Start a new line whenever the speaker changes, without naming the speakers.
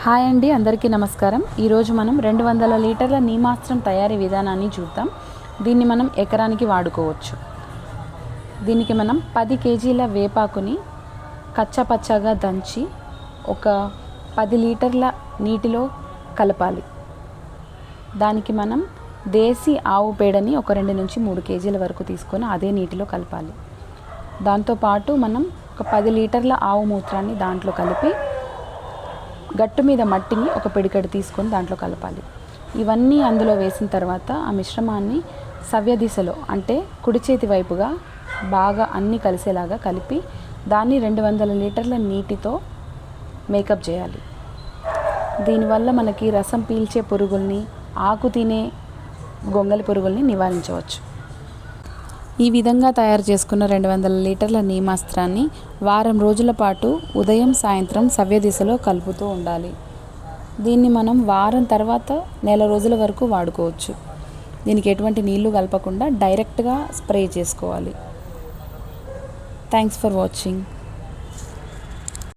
Hi అండి, అందరికీ నమస్కారం. ఈరోజు మనం 200 లీటర్ల నీమాస్త్రం తయారీ విధానాన్ని చూద్దాం. దీన్ని మనం ఎకరానికి వాడుకోవచ్చు. దీనికి మనం 10 కేజీల వేపాకుని కచ్చపచ్చగా దంచి ఒక 10 లీటర్ల నీటిలో కలపాలి. దానికి మనం దేశీ ఆవు పేడని ఒక 2 నుంచి 3 కేజీల వరకు తీసుకొని అదే నీటిలో కలపాలి. దాంతోపాటు మనం ఒక 10 లీటర్ల ఆవు మూత్రాన్ని దాంట్లో కలిపి గట్టు మీద మట్టిని ఒక పిడికెడు తీసుకొని దాంట్లో కలపాలి. ఇవన్నీ అందులో వేసిన తర్వాత ఆ మిశ్రమాన్ని సవ్య దిశలో అంటే కుడి చేతి వైపుగా బాగా అన్నీ కలిసేలాగా కలిపి దాన్ని 200 లీటర్ల నీటితో మేకప్ చేయాలి. దీనివల్ల మనకి రసం పీల్చే పురుగుల్ని, ఆకు తినే గొంగలి పురుగుల్ని నివారించవచ్చు. ఈ విధంగా తయారు చేసుకున్న 200 లీటర్ల నీమాస్త్రాన్ని వారం రోజుల పాటు ఉదయం సాయంత్రం సవ్య దిశలో కలుపుతూ ఉండాలి. దీన్ని మనం వారం తర్వాత నెల రోజుల వరకు వాడుకోవచ్చు. దీనికి ఎటువంటి నీళ్లు కలపకుండా డైరెక్ట్గా స్ప్రే చేసుకోవాలి. Thanks for watching.